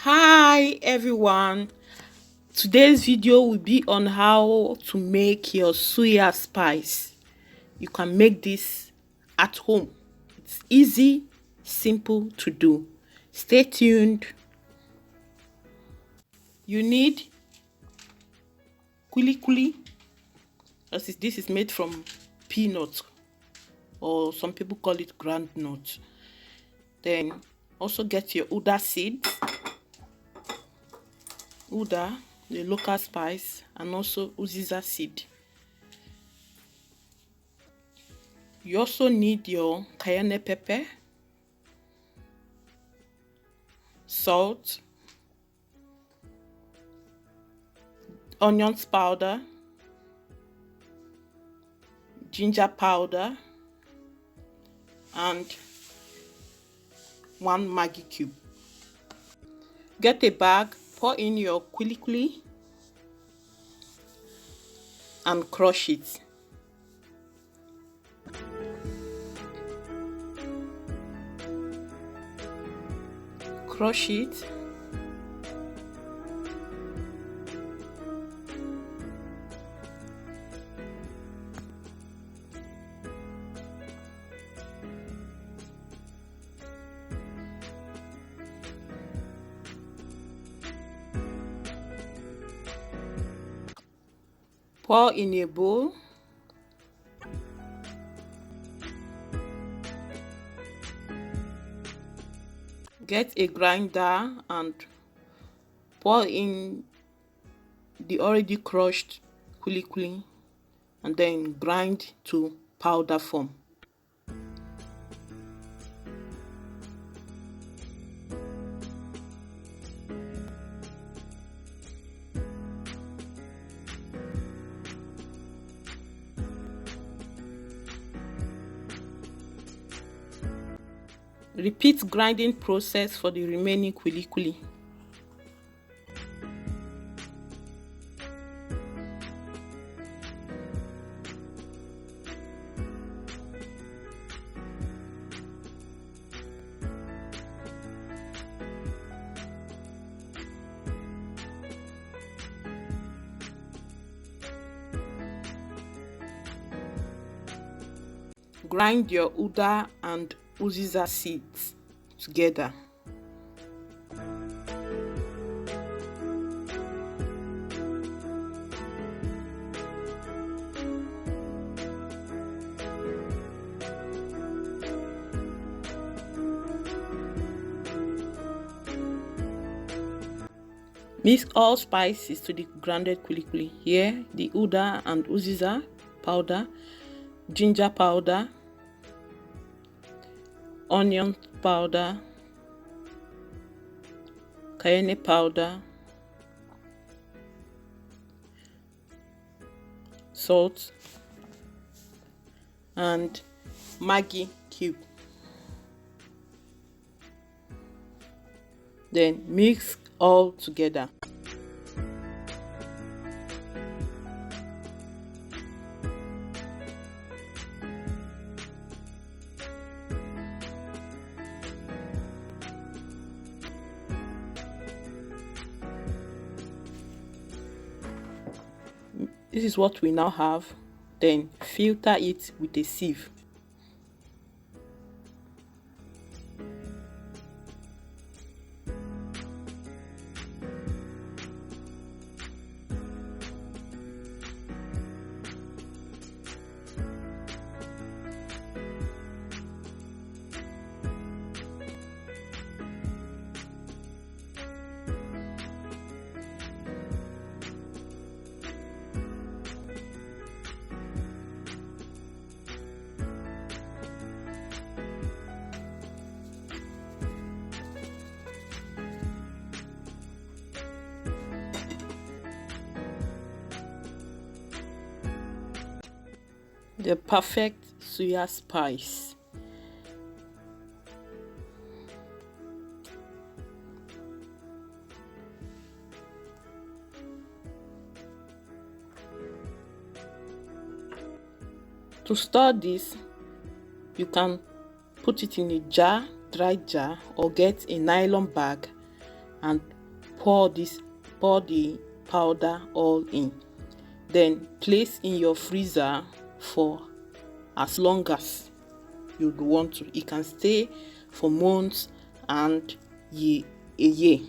Hi everyone, today's video will be on how to make your suya spice. You can make this at home. It's easy, simple to do. Stay tuned. You need KwuliKwuli. This is made from peanuts, or some people call it groundnut. Then also get your Uda seeds. Uda, the local spice, and also Uziza seed. You also need your Cayenne pepper, salt, onions powder, ginger powder, and 1 Maggi cube. Get a bag, pour in your KwuliKwuli and crush it. Crush it. Pour in a bowl. Get a grinder and pour in the already crushed KwuliKwuli and then grind to powder form. Repeat grinding process for the remaining KwuliKwuli. Grind your Uda and Uziza seeds together. Mix all spices to the grounded KwuliKwuli. Here, the Uda and Uziza powder, ginger powder, onion powder, cayenne powder, salt, and Maggi cube. Then mix all together. This is what we now have. Then filter it with a sieve. The perfect suya spice. To store this, you can put it in a jar, dry jar, or get a nylon bag and pour the powder all in. Then place in your freezer for as long as you want to. It can stay for months and a year.